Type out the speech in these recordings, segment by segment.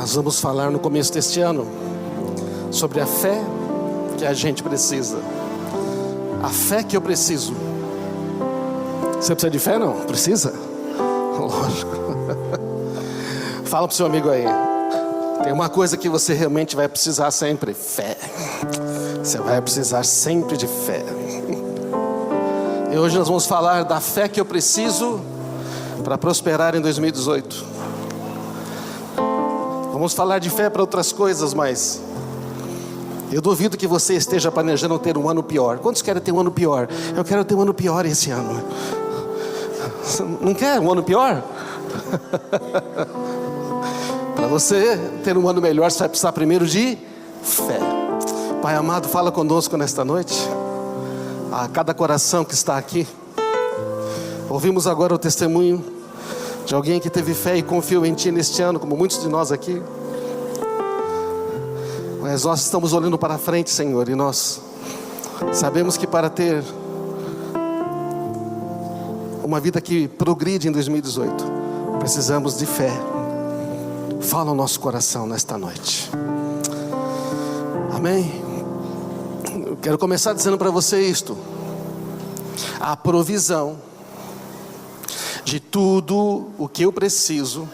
Nós vamos falar no começo deste ano sobre a fé que a gente precisa. A fé que eu preciso. Você precisa de fé, não? Precisa? Lógico. Fala pro seu amigo aí. Tem uma coisa que você realmente vai precisar sempre: fé. Você vai precisar sempre de fé. E hoje nós vamos falar da fé que eu preciso para prosperar em 2018. Vamos falar de fé para outras coisas, mas eu duvido que você esteja planejando ter um ano pior. Quantos querem ter um ano pior? Eu quero ter um ano pior esse ano. Não quer um ano pior? Para você ter um ano melhor, você vai precisar primeiro de fé. Pai amado, fala conosco nesta noite. A cada coração que está aqui. Ouvimos agora o testemunho de alguém que teve fé e confiou em Ti neste ano, como muitos de nós aqui. Mas nós estamos olhando para frente, Senhor, e nós sabemos que para ter uma vida que progride em 2018, precisamos de fé. Fala o nosso coração nesta noite. Amém? Eu quero começar dizendo para você isto: a provisão de tudo o que eu preciso,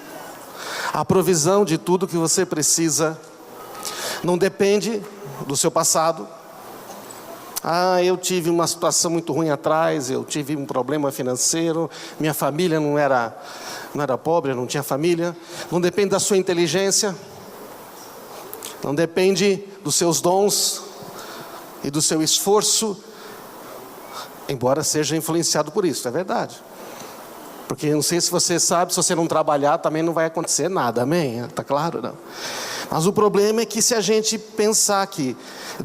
a provisão de tudo que você precisa, não depende do seu passado. Eu tive uma situação muito ruim atrás, eu tive um problema financeiro, minha família não era pobre, não tinha família. Não depende da sua inteligência, não depende dos seus dons e do seu esforço, embora seja influenciado por isso, é verdade. Porque eu não sei se você sabe, se você não trabalhar também não vai acontecer nada, amém? Está claro, não? Mas o problema é que se a gente pensar que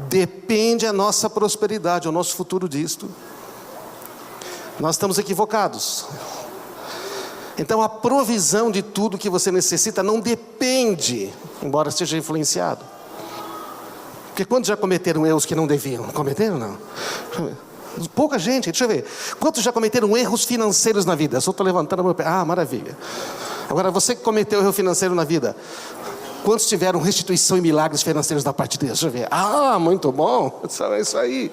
depende a nossa prosperidade, o nosso futuro disto, nós estamos equivocados. Então a provisão de tudo que você necessita não depende, embora seja influenciado. Porque quantos já cometeram erros que não deviam? Cometeram, não? Pouca gente, deixa eu ver. Quantos já cometeram erros financeiros na vida? Eu só estou levantando o meu pé. Maravilha. Agora, você que cometeu erro financeiro na vida, quantos tiveram restituição e milagres financeiros da parte de Deus? Deixa eu ver. Muito bom. É isso aí.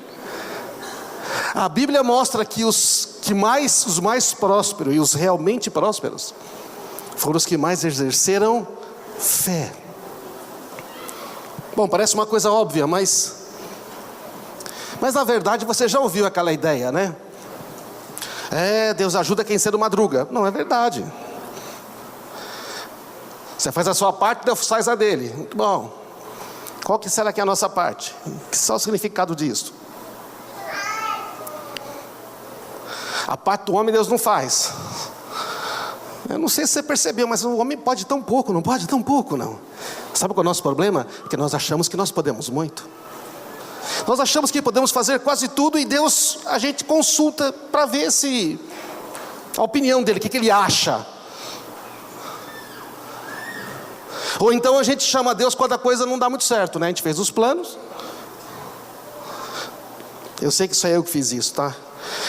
A Bíblia mostra que os mais prósperos e os realmente prósperos foram os que mais exerceram fé. Bom, parece uma coisa óbvia, mas na verdade você já ouviu aquela ideia, né? Deus ajuda quem cedo madruga. Não é verdade. Você faz a sua parte, Deus faz a dele. Muito bom. Qual que será que é a nossa parte? Que é o significado disso? A parte do homem Deus não faz. Eu não sei se você percebeu, mas o homem pode tão pouco, não pode tão pouco, não. Sabe qual é o nosso problema? Que nós achamos que nós podemos muito. Nós achamos que podemos fazer quase tudo e Deus, a gente consulta para ver se a opinião dele, o que ele acha. Ou então a gente chama a Deus quando a coisa não dá muito certo, né? A gente fez os planos. Eu sei que só eu que fiz isso, tá?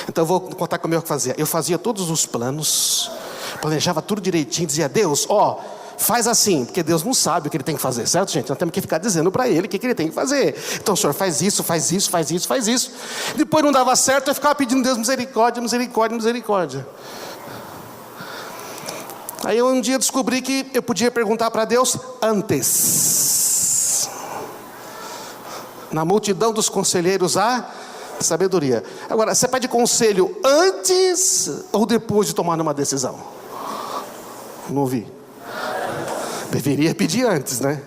Então eu vou contar como eu fazia. Eu fazia todos os planos, planejava tudo direitinho, dizia: Deus, faz assim, porque Deus não sabe o que Ele tem que fazer, certo, gente? Nós temos que ficar dizendo para Ele o que Ele tem que fazer. Então o Senhor faz isso, faz isso, faz isso, faz isso. Depois não dava certo, eu ficava pedindo: Deus, misericórdia, misericórdia, misericórdia. Aí eu um dia descobri que eu podia perguntar para Deus antes. Na multidão dos conselheiros há sabedoria. Agora, você pede conselho antes ou depois de tomar uma decisão? Não ouvi. Deveria pedir antes, né?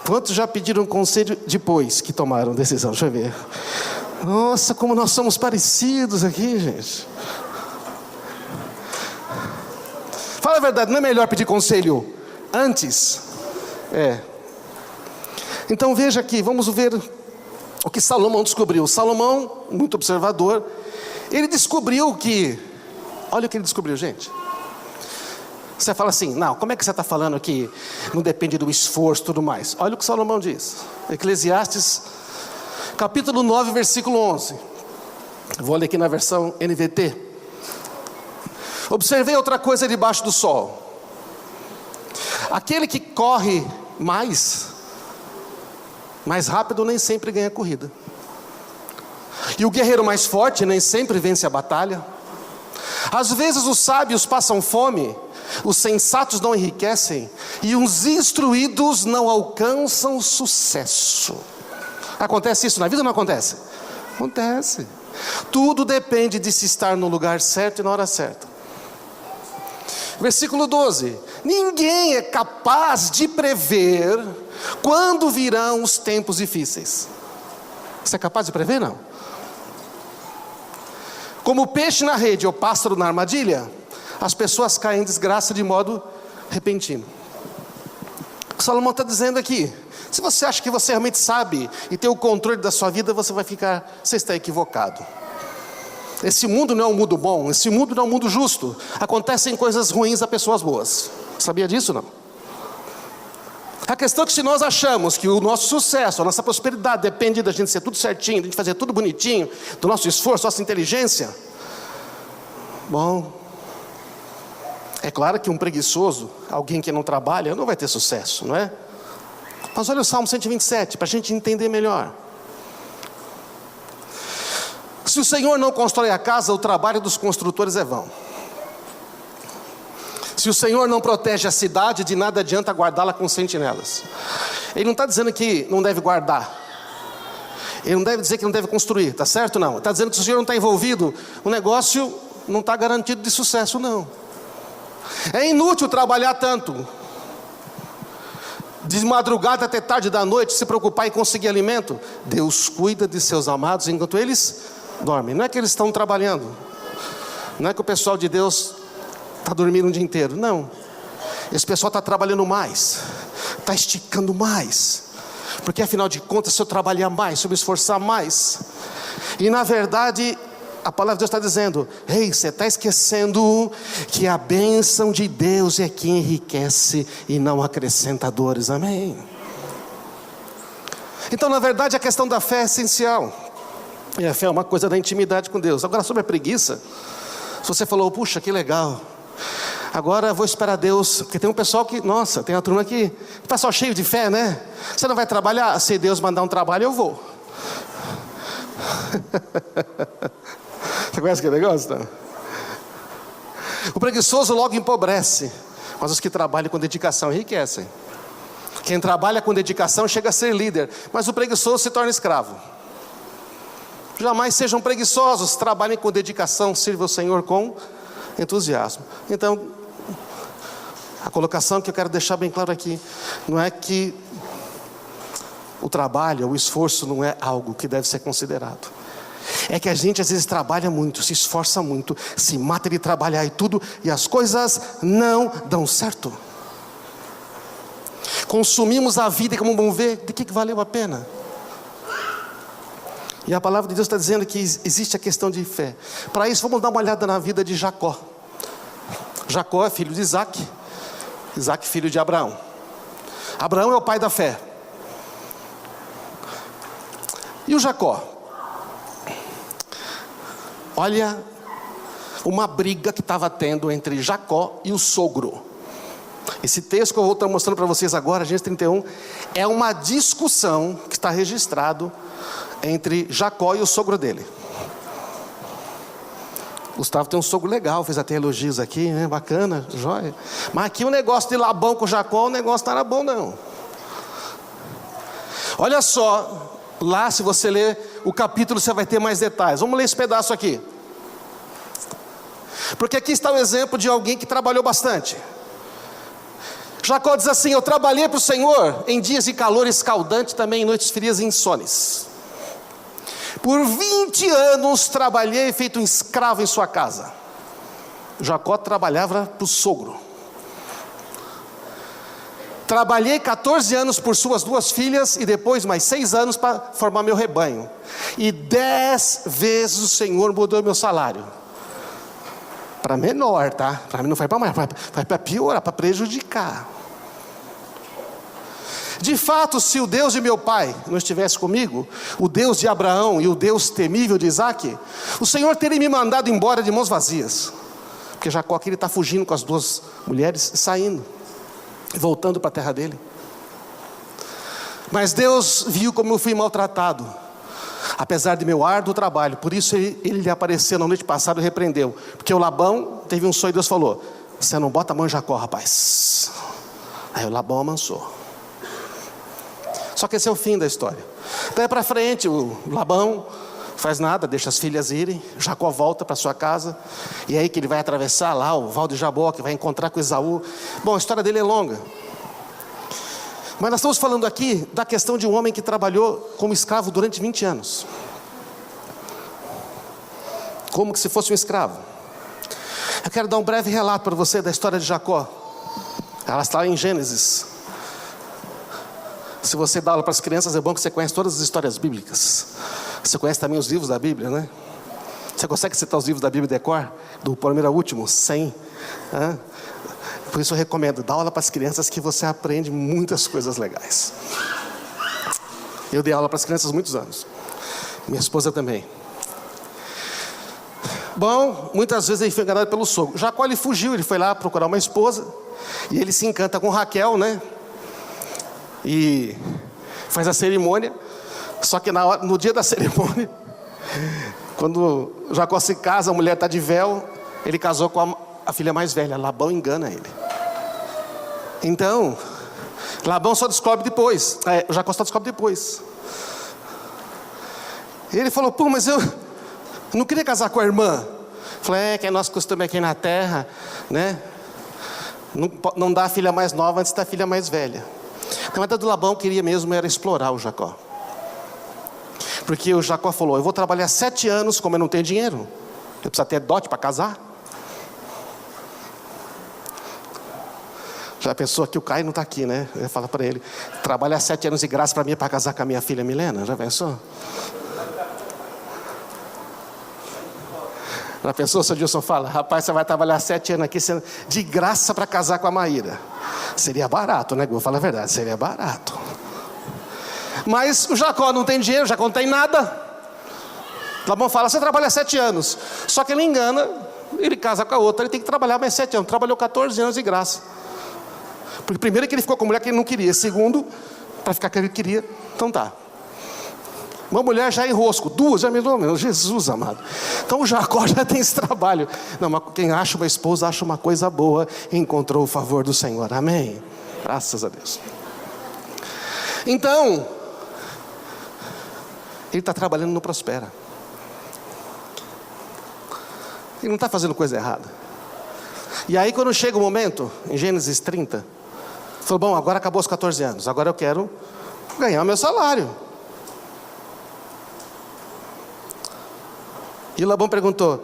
Quantos já pediram conselho depois que tomaram decisão? Deixa eu ver. Nossa, como nós somos parecidos aqui, gente. Fala a verdade, não é melhor pedir conselho antes? Então veja aqui, vamos ver o que Salomão descobriu. Salomão, muito observador, ele descobriu que... Olha o que ele descobriu, gente. Você fala assim: não, como é que você está falando que não depende do esforço e tudo mais? Olha o que Salomão diz. Eclesiastes, capítulo 9, versículo 11. Vou ler aqui na versão NVT. Observei outra coisa debaixo do sol. Aquele que corre mais rápido nem sempre ganha a corrida. E o guerreiro mais forte nem sempre vence a batalha. Às vezes os sábios passam fome, os sensatos não enriquecem, e os instruídos não alcançam sucesso. Acontece isso na vida ou não acontece? Acontece. Tudo depende de se estar no lugar certo e na hora certa. Versículo 12: ninguém é capaz de prever quando virão os tempos difíceis. Você é capaz de prever? Não. Como o peixe na rede ou pássaro na armadilha, as pessoas caem em desgraça de modo repentino. O Salomão está dizendo aqui: se você acha que você realmente sabe e tem o controle da sua vida, você está equivocado. Esse mundo não é um mundo bom, esse mundo não é um mundo justo. Acontecem coisas ruins a pessoas boas. Sabia disso, não? A questão é que se nós achamos que o nosso sucesso, a nossa prosperidade depende da gente ser tudo certinho, da gente fazer tudo bonitinho, do nosso esforço, nossa inteligência, bom, é claro que um preguiçoso, alguém que não trabalha, não vai ter sucesso, não é? Mas olha o Salmo 127, para a gente entender melhor. Se o Senhor não constrói a casa, o trabalho dos construtores é vão. Se o Senhor não protege a cidade, de nada adianta guardá-la com sentinelas. Ele não está dizendo que não deve guardar. Ele não deve dizer que não deve construir, está certo? Não. Está dizendo que se o Senhor não está envolvido, o negócio não está garantido de sucesso, não. É inútil trabalhar tanto, de madrugada até tarde da noite, se preocupar em conseguir alimento. Deus cuida de seus amados enquanto eles dormem. Não é que eles estão trabalhando, não é que o pessoal de Deus está dormindo o dia inteiro, não. Esse pessoal está trabalhando mais, está esticando mais, porque afinal de contas, se eu trabalhar mais, se eu me esforçar mais, e na verdade a palavra de Deus está dizendo: ei, você está esquecendo que a bênção de Deus é que enriquece e não acrescenta dores, amém? Então na verdade a questão da fé é essencial, e a fé é uma coisa da intimidade com Deus. Agora sobre a preguiça, se você falou, puxa, que legal, agora eu vou esperar Deus, porque tem um pessoal que, nossa, tem uma turma que, pessoal cheio de fé, né? Você não vai trabalhar? Se Deus mandar um trabalho, eu vou. Você conhece aquele negócio, não? O preguiçoso logo empobrece, mas os que trabalham com dedicação enriquecem. Quem trabalha com dedicação chega a ser líder, mas o preguiçoso se torna escravo. Jamais sejam preguiçosos, trabalhem com dedicação, sirvam o Senhor com entusiasmo. Então, a colocação que eu quero deixar bem claro aqui, não é que o trabalho, o esforço não é algo que deve ser considerado. É que a gente às vezes trabalha muito, se esforça muito, se mata de trabalhar e tudo, e as coisas não dão certo. Consumimos a vida e como vamos ver, de que valeu a pena? E a palavra de Deus está dizendo que existe a questão de fé. Para isso vamos dar uma olhada na vida de Jacó. Jacó é filho de Isaac, Isaac filho de Abraão. Abraão é o pai da fé. E o Jacó? Olha uma briga que estava tendo entre Jacó e o sogro. Esse texto que eu vou estar mostrando para vocês agora, Gênesis 31, é uma discussão que está registrado entre Jacó e o sogro dele. Gustavo tem um sogro legal, fez até elogios aqui, né? Bacana, joia. Mas aqui o negócio de Labão com Jacó, o negócio não era bom não. Olha só, lá se você ler o capítulo você vai ter mais detalhes. Vamos ler esse pedaço aqui. Porque aqui está o exemplo de alguém que trabalhou bastante. Jacó diz assim: eu trabalhei para o Senhor em dias de calor escaldante, também em noites frias e insones. Por 20 anos trabalhei feito um escravo em sua casa. Jacó trabalhava para o sogro. Trabalhei 14 anos por suas 2 filhas e depois mais 6 anos para formar meu rebanho. E 10 vezes o Senhor mudou meu salário. Para menor, tá? Para mim não vai para mais, vai para piorar, para prejudicar. De fato, se o Deus de meu pai não estivesse comigo, o Deus de Abraão e o Deus temível de Isaac, o Senhor teria me mandado embora de mãos vazias. Porque Jacó aqui está fugindo com as 2 mulheres e saindo. voltando para a terra dele. Mas Deus viu como eu fui maltratado, apesar de meu árduo trabalho. Por isso ele lhe apareceu na noite passada e repreendeu. Porque o Labão teve um sonho e Deus falou: você não bota a mão em Jacó, rapaz. Aí o Labão amansou. Só que esse é o fim da história. Daí para frente, o Labão faz nada, deixa as filhas irem. Jacó volta para sua casa. E é aí que ele vai atravessar lá o Val de Jaboque, vai encontrar com Esaú. Bom, a história dele é longa. Mas nós estamos falando aqui da questão de um homem que trabalhou como escravo durante 20 anos. Como que se fosse um escravo. Eu quero dar um breve relato para você da história de Jacó. Ela está em Gênesis. Se você dá aula para as crianças, é bom que você conhece todas as histórias bíblicas. Você conhece também os livros da Bíblia, né? Você consegue citar os livros da Bíblia de cor? Do primeiro ao último, 100. Por isso eu recomendo, dá aula para as crianças que você aprende muitas coisas legais. Eu dei aula para as crianças há muitos anos. Minha esposa também. Bom, muitas vezes ele foi enganado pelo sogro. Jacó, ele fugiu, ele foi lá procurar uma esposa. E ele se encanta com Raquel, né? E faz a cerimônia. Só que no dia da cerimônia, quando Jacó se casa, a mulher está de véu. Ele casou com a filha mais velha. Labão engana ele. Então, Labão só descobre depois. Jacó só descobre depois. Ele falou: pô, mas eu não queria casar com a irmã. Falei: que é nosso costume aqui na terra, né? Não dá a filha mais nova antes da filha mais velha. A meta do Labão queria mesmo era explorar o Jacó. Porque o Jacó falou: eu vou trabalhar 7 anos, como eu não tenho dinheiro. Eu preciso ter dote para casar. Já pensou que o Caio não está aqui, né? Eu ia falar para ele: trabalhar 7 anos de graça para mim para casar com a minha filha Milena. Já pensou? Já pensou, se o Dilson fala: rapaz, você vai trabalhar 7 anos aqui de graça para casar com a Maíra. Seria barato, né? Vou falar a verdade, seria barato. Mas o Jacó não tem dinheiro, Jacó não tem nada. Labão fala: você trabalha 7 anos. Só que ele engana, ele casa com a outra, ele tem que trabalhar mais 7 anos. Trabalhou 14 anos de graça. Porque primeiro que ele ficou com a mulher que ele não queria. Segundo, para ficar com ele queria. Então tá. Uma mulher já enrosco. 2 já me deu. Jesus amado. Então o Jacó já tem esse trabalho. Não, mas quem acha uma esposa acha uma coisa boa. E encontrou o favor do Senhor. Amém. Graças a Deus. Então, ele está trabalhando no Prospera. Ele não está fazendo coisa errada. E aí quando chega o momento, em Gênesis 30, falou: bom, agora acabou os 14 anos, agora eu quero ganhar o meu salário. E Labão perguntou: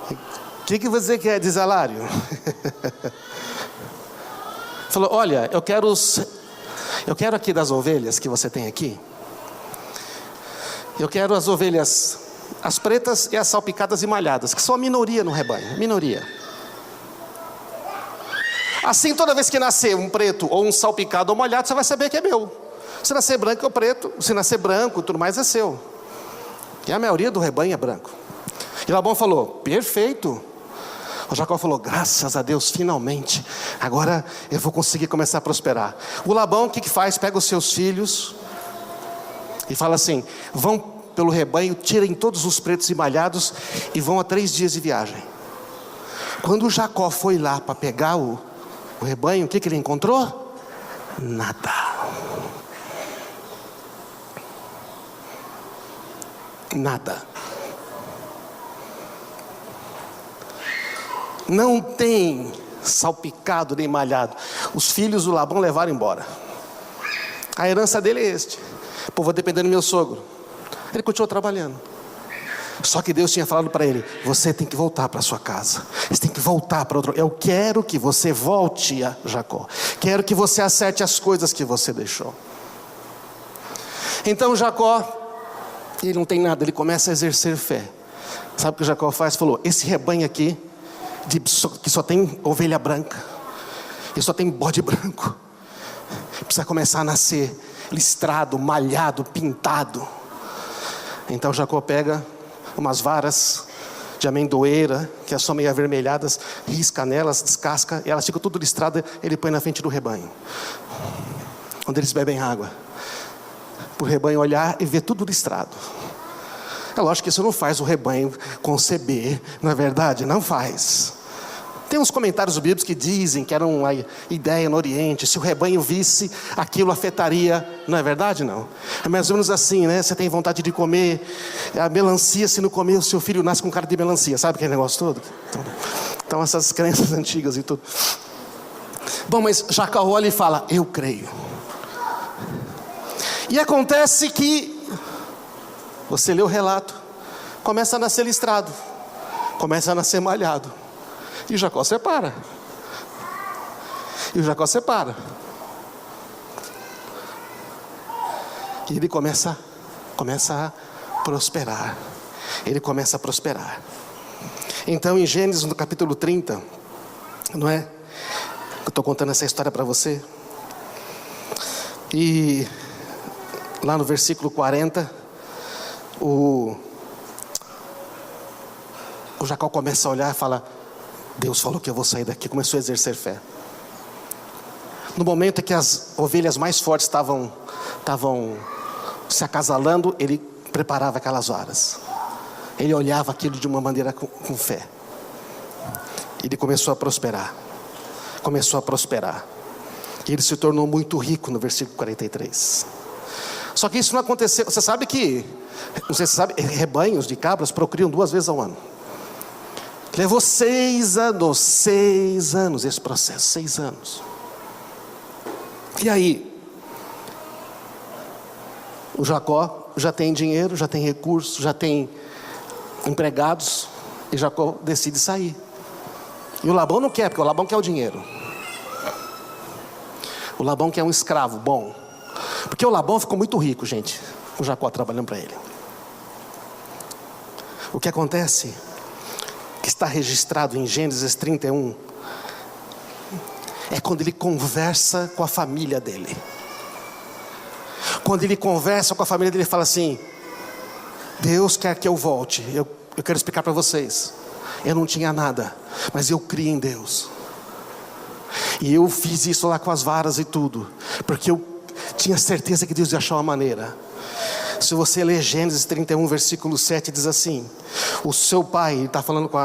o que você quer de salário? Falou: olha, eu quero aqui das ovelhas que você tem aqui. Eu quero as ovelhas, as pretas e as salpicadas e malhadas, que são a minoria no rebanho, minoria. Assim, toda vez que nascer um preto ou um salpicado ou molhado, você vai saber que é meu. Se nascer branco ou preto, se nascer branco, tudo mais é seu. E a maioria do rebanho é branco. E Labão falou: perfeito. O Jacó falou: graças a Deus, finalmente. Agora eu vou conseguir começar a prosperar. O Labão, o que faz? Pega os seus filhos e fala assim: vão pelo rebanho, tirem todos os pretos e malhados e vão a 3 dias de viagem. Quando o Jacó foi lá para pegar o rebanho, o que ele encontrou? Nada. Nada. Não tem salpicado nem malhado. Os filhos do Labão levaram embora. A herança dele é este: pô, vou depender do meu sogro. Ele continuou trabalhando. Só que Deus tinha falado para ele: você tem que voltar para sua casa. Você tem que voltar para outro. Eu quero que você volte a Jacó. Quero que você acerte as coisas que você deixou. Então Jacó, ele não tem nada, ele começa a exercer fé. Sabe o que Jacó faz? Falou: esse rebanho aqui, que só tem ovelha branca, e só tem bode branco, precisa começar a nascer listrado, malhado, pintado. Então Jacó pega umas varas de amendoeira, que são meio avermelhadas, risca nelas, descasca, e elas ficam tudo listradas, ele põe na frente do rebanho, onde eles bebem água, para o rebanho olhar e ver tudo listrado. É lógico que isso não faz o rebanho conceber, não é verdade? Não faz. Tem uns comentários bíblicos que dizem que era uma ideia no Oriente, se o rebanho visse, aquilo afetaria, não é verdade? Não. É mais ou menos assim, né? Você tem vontade de comer a melancia, se não comer, o seu filho nasce com cara de melancia, sabe aquele negócio todo? Então essas crenças antigas e tudo. Bom, mas Jacó olha e fala, eu creio. E acontece que, você lê o relato, começa a nascer listrado, começa a nascer malhado. E Jacó separa. E o Jacó separa. E ele começa a prosperar. Ele começa a prosperar. Então em Gênesis no capítulo 30, não é? Eu estou contando essa história para você. E lá no versículo 40, o Jacó começa a olhar e fala, Deus falou que eu vou sair daqui. Começou a exercer fé. No momento em que as ovelhas mais fortes estavam se acasalando, ele preparava aquelas varas. Ele olhava aquilo de uma maneira com fé. Ele começou a prosperar. Começou a prosperar. E ele se tornou muito rico no versículo 43. Só que isso não aconteceu. Você sabe que, não sei se você sabe, rebanhos de cabras procriam 2 vezes ao ano. Levou 6 anos esse processo, 6 anos. E aí, o Jacó já tem dinheiro, já tem recursos, já tem empregados, e Jacó decide sair. E o Labão não quer, porque o Labão quer o dinheiro. O Labão quer um escravo bom, porque o Labão ficou muito rico, gente, com Jacó trabalhando para ele. O que acontece, que está registrado em Gênesis 31, é quando ele conversa com a família dele. Quando ele conversa com a família dele, ele fala assim, Deus quer que eu volte. Eu quero explicar para vocês, eu não tinha nada, mas eu criei em Deus. E eu fiz isso lá com as varas e tudo, porque eu tinha certeza que Deus ia achar uma maneira. Se você ler Gênesis 31, versículo 7, diz assim, o seu pai, ele está falando com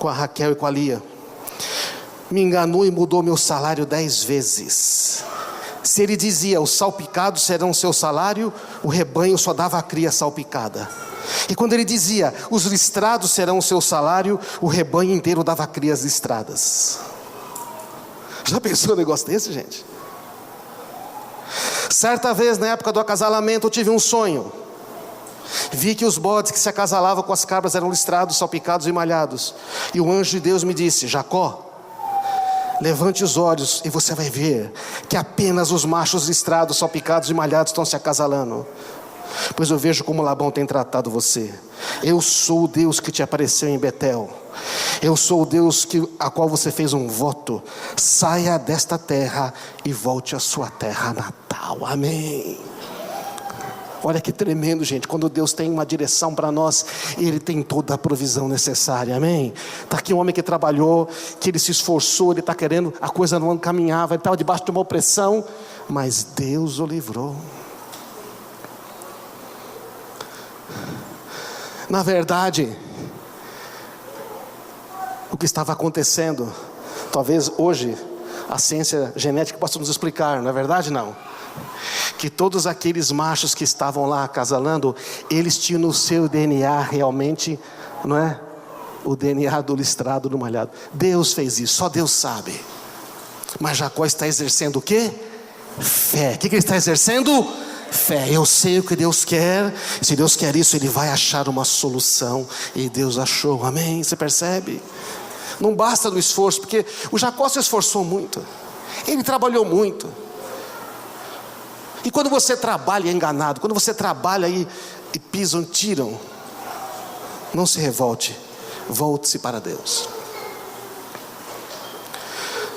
a Raquel e com a Lia, me enganou e mudou meu salário 10 vezes. Se ele dizia, os salpicados serão seu salário, o rebanho só dava a cria salpicada. E quando ele dizia, os listrados serão o seu salário, o rebanho inteiro dava crias listradas. Já pensou um negócio desse, gente? Certa vez, na época do acasalamento, eu tive um sonho. Vi que os bodes que se acasalavam com as cabras eram listrados, salpicados e malhados. E o anjo de Deus me disse, Jacó, levante os olhos e você vai ver que apenas os machos listrados, salpicados e malhados estão se acasalando. Pois eu vejo como Labão tem tratado você. Eu sou o Deus que te apareceu em Betel. Eu sou o Deus a qual você fez um voto. Saia desta terra e volte à sua terra natal. Amém. Olha que tremendo, gente. Quando Deus tem uma direção para nós, Ele tem toda a provisão necessária. Amém. Está aqui um homem que trabalhou, que ele se esforçou, ele está querendo, a coisa não caminhava, ele estava debaixo de uma opressão, mas Deus o livrou. Na verdade, o que estava acontecendo, talvez hoje a ciência genética possa nos explicar, não é verdade? Não. Que todos aqueles machos que estavam lá acasalando, eles tinham no seu DNA realmente, não é? O DNA do listrado, do malhado. Deus fez isso, só Deus sabe. Mas Jacó está exercendo o quê? Fé. O que ele está exercendo? Fé. Eu sei o que Deus quer. Se Deus quer isso, Ele vai achar uma solução. E Deus achou, amém? Você percebe? Não basta do esforço, porque o Jacó se esforçou muito. Ele trabalhou muito. E quando você trabalha enganado, quando você trabalha e pisam, tiram, não se revolte, volte-se para Deus.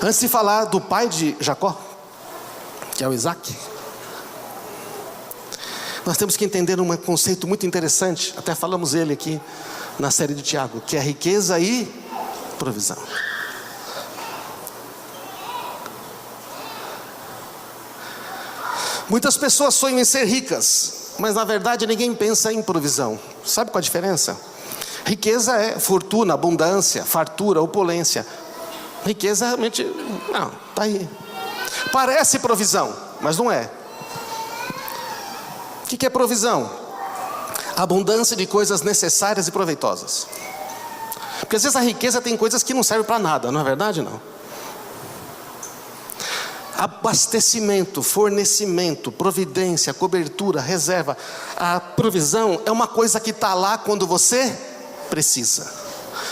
Antes de falar do pai de Jacó, que é o Isaac, nós temos que entender um conceito muito interessante, até falamos ele aqui na série de Tiago, que é riqueza e provisão. Muitas pessoas sonham em ser ricas, mas na verdade ninguém pensa em provisão. Sabe qual a diferença? Riqueza é fortuna, abundância, fartura, opulência. Riqueza realmente, não, está aí. Parece provisão, mas não é. O que é provisão? Abundância de coisas necessárias e proveitosas. Porque às vezes a riqueza tem coisas que não servem para nada, não é verdade? Não. Abastecimento, fornecimento, providência, cobertura, reserva. A provisão é uma coisa que está lá quando você precisa.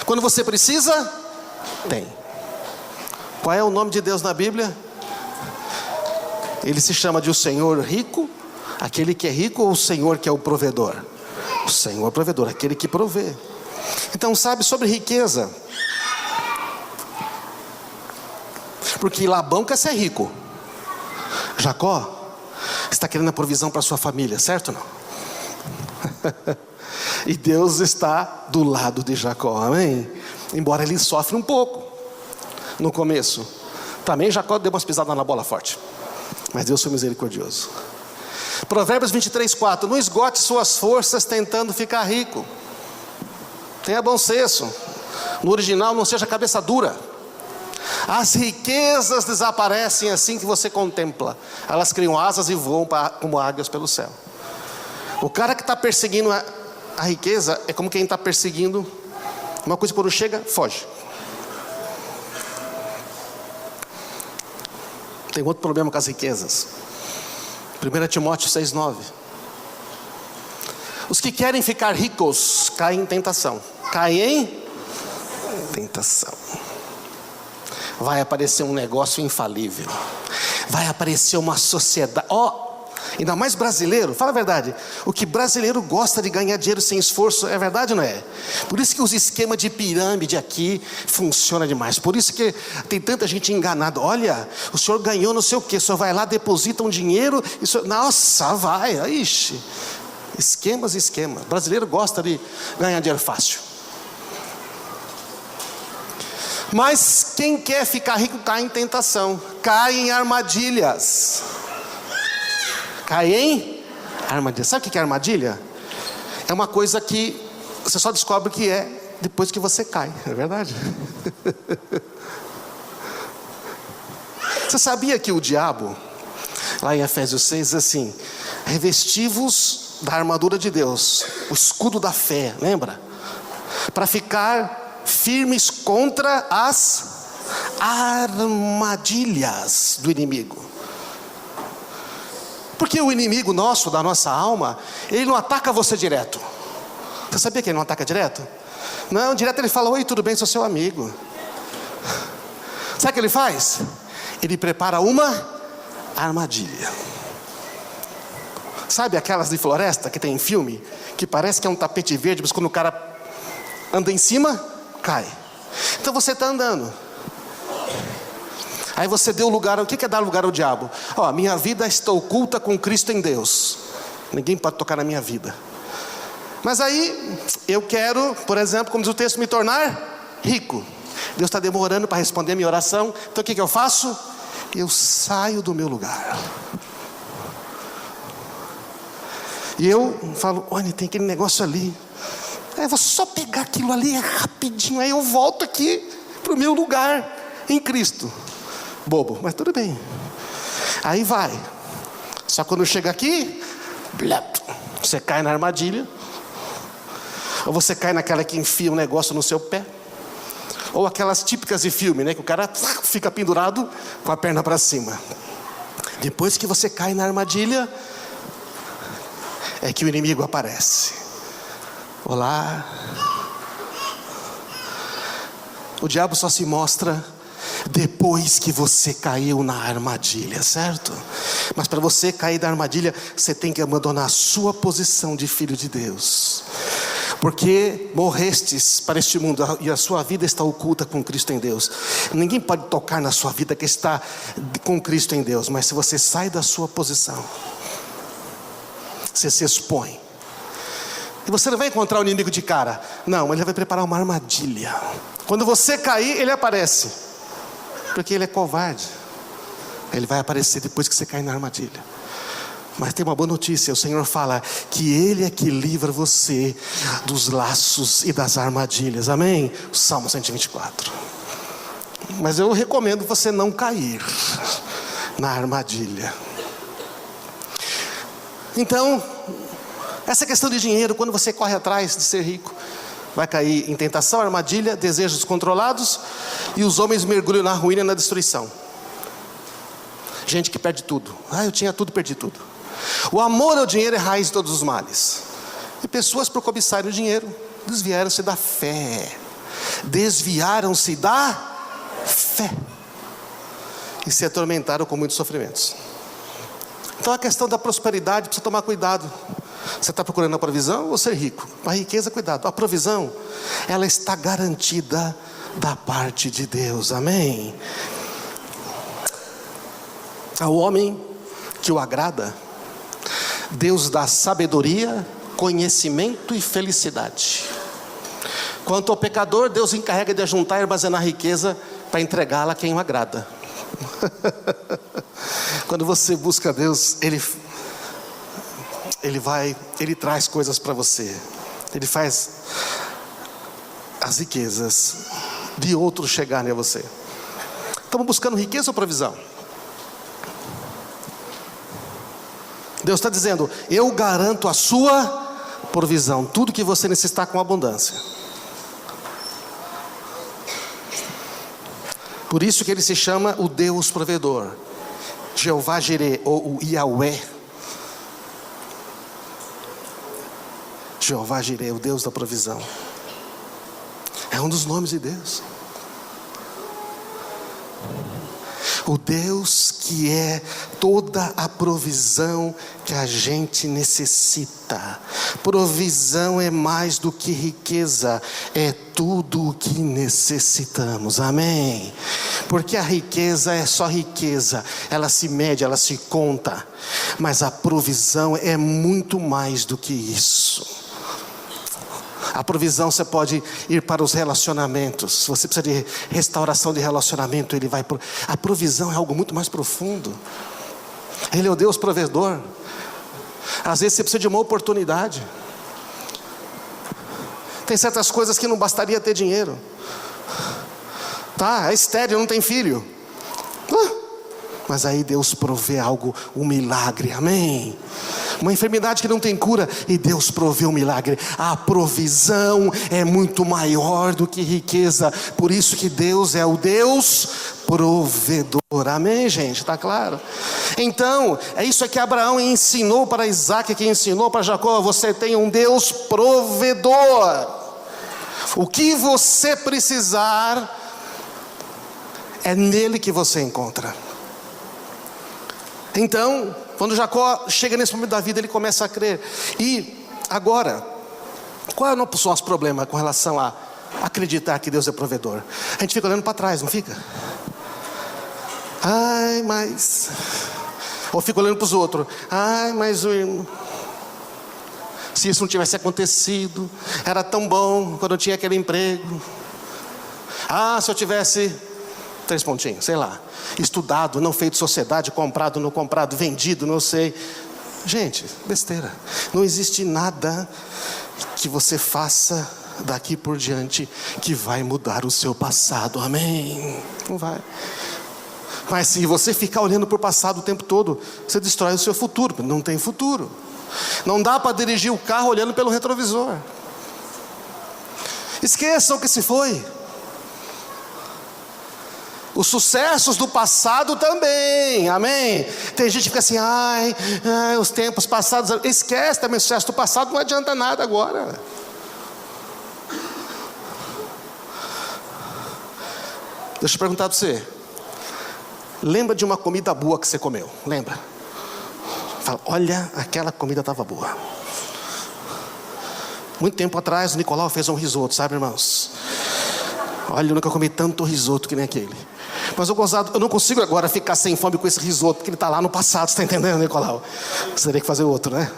Quando você precisa, tem. Qual é o nome de Deus na Bíblia? Ele se chama de o Senhor rico, aquele que é rico, ou o Senhor que é o provedor? O Senhor provedor, aquele que provê. Então sabe sobre riqueza, porque Labão quer ser rico, Jacó está querendo a provisão para sua família, certo ou não? E Deus está do lado de Jacó, amém? Embora ele sofre um pouco no começo. Também Jacó deu umas pisadas na bola forte, mas Deus foi misericordioso. Provérbios 23:4: não esgote suas forças tentando ficar rico. Tenha bom senso. No original, não seja cabeça dura. As riquezas desaparecem assim que você contempla. Elas criam asas e voam como águias pelo céu. O cara que está perseguindo a riqueza é como quem está perseguindo uma coisa, quando chega, foge. Tem outro problema com as riquezas. 1 Timóteo 6:9. Os que querem ficar ricos caem em tentação. Caem em tentação. Vai aparecer um negócio infalível. Vai aparecer uma sociedade. Ainda mais brasileiro, fala a verdade. O que brasileiro gosta de ganhar dinheiro sem esforço, é verdade ou não é? Por isso que os esquemas de pirâmide aqui funcionam demais. Por isso que tem tanta gente enganada. Olha, o senhor ganhou não sei o que, o senhor vai lá, deposita um dinheiro, nossa, vai, ixi. Esquemas. Brasileiro gosta de ganhar dinheiro fácil. Mas quem quer ficar rico cai em tentação, cai em armadilhas. Cai em armadilha. Sabe o que é armadilha? É uma coisa que você só descobre que é depois que você cai, é verdade? Você sabia que o diabo, lá em Efésios 6, diz assim: revesti-vos da armadura de Deus, o escudo da fé, lembra? Para ficar firmes contra as armadilhas do inimigo. Porque o inimigo nosso, da nossa alma, ele não ataca você direto. Você sabia que ele não ataca direto? Não, direto ele fala: oi, tudo bem, sou seu amigo. Sabe o que ele faz? Ele prepara uma armadilha. Sabe aquelas de floresta que tem em filme? Que parece que é um tapete verde, mas quando o cara anda em cima, cai. Então você está andando. Aí você deu lugar, o que é dar lugar ao diabo? Minha vida está oculta com Cristo em Deus. Ninguém pode tocar na minha vida. Mas aí, eu quero, por exemplo, como diz o texto, me tornar rico. Deus está demorando para responder a minha oração. Então o que eu faço? Eu saio do meu lugar. E eu falo: olha, tem aquele negócio ali. Aí eu vou só pegar aquilo ali rapidinho. Aí eu volto aqui para o meu lugar em Cristo. Bobo, mas tudo bem. Aí vai. Só quando chega aqui, você cai na armadilha. Ou você cai naquela que enfia um negócio no seu pé. Ou aquelas típicas de filme, né? Que o cara fica pendurado com a perna para cima. Depois que você cai na armadilha, é que o inimigo aparece. Olá. O diabo só se mostra depois que você caiu na armadilha, certo? Mas para você cair na armadilha, você tem que abandonar a sua posição de filho de Deus. Porque morrestes para este mundo e a sua vida está oculta com Cristo em Deus. Ninguém pode tocar na sua vida que está com Cristo em Deus. Mas se você sai da sua posição, você se expõe. E você não vai encontrar o inimigo de cara. Não, ele vai preparar uma armadilha. Quando você cair, ele aparece. Porque ele é covarde. Ele vai aparecer depois que você cair na armadilha. Mas tem uma boa notícia. O Senhor fala que Ele é que livra você dos laços e das armadilhas. Amém? Salmo 124. Mas eu recomendo você não cair na armadilha. Então, essa questão de dinheiro, quando você corre atrás de ser rico, vai cair em tentação, armadilha, desejos descontrolados, e os homens mergulham na ruína e na destruição. Gente que perde tudo. Eu tinha tudo, perdi tudo. O amor ao dinheiro é raiz de todos os males. E pessoas, por cobiçarem o dinheiro, desviaram-se da fé. Desviaram-se da fé. E se atormentaram com muitos sofrimentos. Então a questão da prosperidade precisa tomar cuidado. Você está procurando a provisão ou ser rico? A riqueza, cuidado. A provisão, ela está garantida da parte de Deus. Amém? Ao homem que o agrada, Deus dá sabedoria, conhecimento e felicidade. Quanto ao pecador, Deus encarrega de ajuntar e armazenar riqueza para entregá-la a quem o agrada. Quando você busca Deus, Ele traz coisas para você. Ele faz as riquezas de outros chegarem a você. Estamos buscando riqueza ou provisão? Deus está dizendo: eu garanto a sua provisão, tudo que você necessitar com abundância. Por isso que Ele se chama o Deus provedor, Jeová Jireh, ou o Yahweh. Jeová Jireh, o Deus da provisão. É um dos nomes de Deus. O Deus que é toda a provisão que a gente necessita. Provisão é mais do que riqueza, é tudo o que necessitamos. Amém? Porque a riqueza é só riqueza, ela se mede, ela se conta. Mas a provisão é muito mais do que isso. A provisão, você pode ir para os relacionamentos. Se você precisa de restauração de relacionamento, Ele vai. A provisão é algo muito mais profundo. Ele é o Deus provedor. Às vezes você precisa de uma oportunidade. Tem certas coisas que não bastaria ter dinheiro. É estéril, não tem filho. Mas aí Deus provê algo, um milagre. Amém? Uma enfermidade que não tem cura, e Deus provê um milagre. A provisão é muito maior do que riqueza. Por isso que Deus é o Deus provedor. Amém, gente? Está claro? Então, é isso que Abraão ensinou para Isaac, que ensinou para Jacó. Você tem um Deus provedor. O que você precisar, é nele que você encontra. Então, quando Jacó chega nesse momento da vida, ele começa a crer. E agora, qual é o nosso problema com relação a acreditar que Deus é provedor? A gente fica olhando para trás, não fica? Mas... Ou fica olhando para os outros. Mas se isso não tivesse acontecido, era tão bom quando eu tinha aquele emprego. Se eu tivesse... 3 pontinhos, sei lá, estudado, não feito sociedade, comprado, não comprado, vendido, não sei. Gente, besteira. Não existe nada que você faça daqui por diante que vai mudar o seu passado. Amém? Não vai. Mas se você ficar olhando para o passado o tempo todo, você destrói o seu futuro. Não tem futuro. Não dá para dirigir o carro olhando pelo retrovisor. Esqueçam que se foi. Os sucessos do passado também, amém? Tem gente que fica assim, os tempos passados. Esquece também o sucesso do passado, não adianta nada agora. Deixa eu perguntar para você. Lembra de uma comida boa que você comeu? Lembra? Fala, olha, aquela comida estava boa. Muito tempo atrás o Nicolau fez um risoto, sabe, irmãos? Olha, eu nunca comi tanto risoto que nem aquele. Mas eu não consigo agora ficar sem fome com esse risoto, porque ele está lá no passado, você está entendendo, Nicolau? Você teria que fazer outro, né?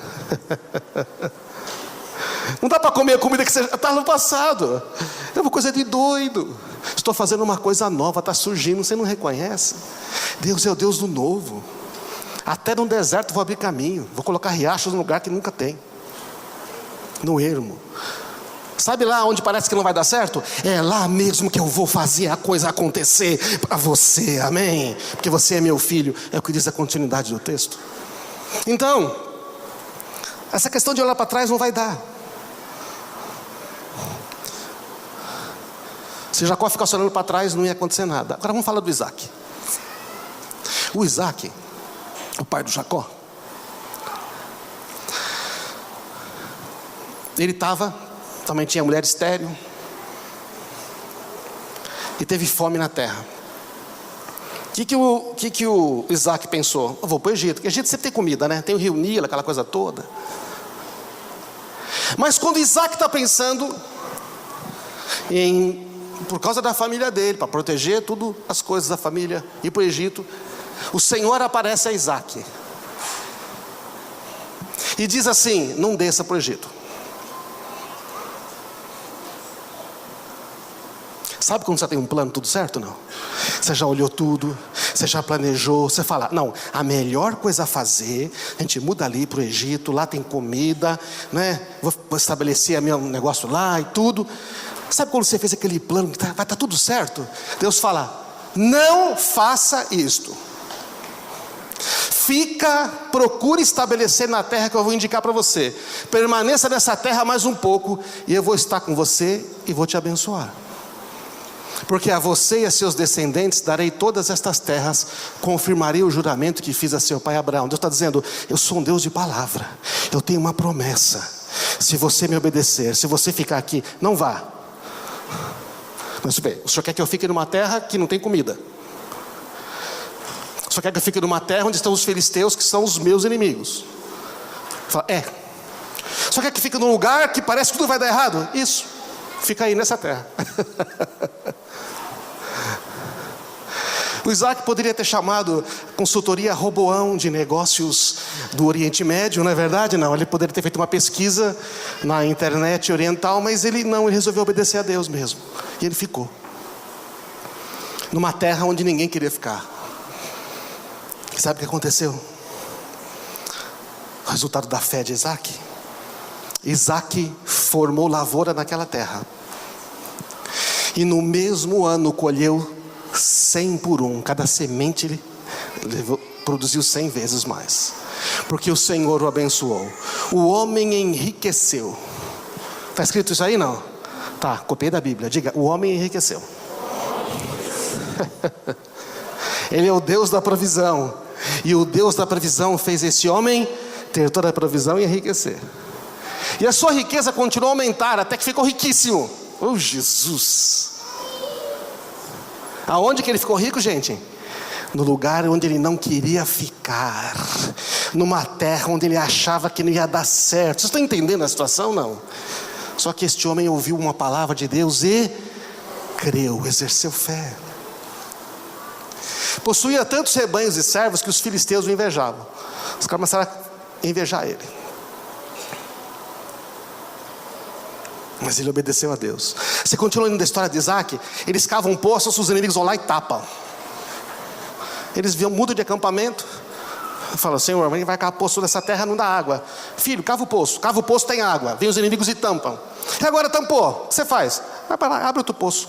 Não dá para comer a comida que você já está no passado. É uma coisa de doido. Estou fazendo uma coisa nova, está surgindo, você não reconhece? Deus é o Deus do novo. Até no deserto vou abrir caminho. Vou colocar riachos num lugar que nunca tem. No ermo. Sabe lá onde parece que não vai dar certo? É lá mesmo que eu vou fazer a coisa acontecer para você, amém? Porque você é meu filho. É o que diz a continuidade do texto. Então, essa questão de olhar para trás não vai dar. Se Jacó ficasse olhando para trás, não ia acontecer nada. Agora vamos falar do Isaac. O Isaac, o pai do Jacó, ele também tinha mulher estéril, e teve fome na terra. O que o Isaac pensou? Eu vou para o Egito, porque o Egito sempre tem comida, né? Tem o rio Nilo, aquela coisa toda. Mas quando Isaac está pensando por causa da família dele, para proteger tudo as coisas da família, ir para o Egito, o Senhor aparece a Isaac e diz assim: não desça para o Egito. Sabe quando você tem um plano tudo certo? Não. Você já olhou tudo, você já planejou, você fala: não, a melhor coisa a fazer, a gente muda ali para o Egito, lá tem comida, né? Vou estabelecer meu negócio lá e tudo. Sabe quando você fez aquele plano que vai estar tudo certo? Deus fala: não faça isto. Procure estabelecer na terra que eu vou indicar para você. Permaneça nessa terra mais um pouco, e eu vou estar com você e vou te abençoar. Porque a você e a seus descendentes darei todas estas terras, confirmarei o juramento que fiz a seu pai Abraão. Deus está dizendo: eu sou um Deus de palavra, eu tenho uma promessa. Se você me obedecer, se você ficar aqui, não vá. Mas bem, o senhor quer que eu fique numa terra que não tem comida? O senhor quer que eu fique numa terra onde estão os filisteus, que são os meus inimigos? Fala: o senhor quer que fique num lugar que parece que tudo vai dar errado? Isso, fica aí nessa terra. O Isaac poderia ter chamado consultoria Roboão de negócios do Oriente Médio, não é verdade? Não, ele poderia ter feito uma pesquisa na internet oriental, mas ele resolveu obedecer a Deus mesmo. E ele ficou numa terra onde ninguém queria ficar. E sabe o que aconteceu? O resultado da fé de Isaac? Isaac formou lavoura naquela terra, e no mesmo ano colheu 100 por 1. Cada semente ele produziu 100 vezes mais, porque o Senhor o abençoou. O homem enriqueceu. Está escrito isso aí? Não? Tá, copiei da Bíblia. Diga: o homem enriqueceu. Ele é o Deus da provisão, e o Deus da provisão fez esse homem ter toda a provisão e enriquecer. E a sua riqueza continuou a aumentar até que ficou riquíssimo. Oh, Jesus! Aonde que ele ficou rico, gente? No lugar onde ele não queria ficar, numa terra onde ele achava que não ia dar certo. Vocês estão entendendo a situação? Não. Só que este homem ouviu uma palavra de Deus e creu, exerceu fé. Possuía tantos rebanhos e servos que os filisteus o invejavam. Os caras começaram a invejar ele. Mas ele obedeceu a Deus. Você continua indo da história de Isaac. Eles cavam um poço, os inimigos vão lá e tapam. Eles mudam de acampamento. Falam: Senhor, a gente vai cavar poço nessa terra, não dá água. Filho, cava o poço tem água. Vem os inimigos e tampam. E agora tampou, o que você faz? Vai para lá, abre outro poço.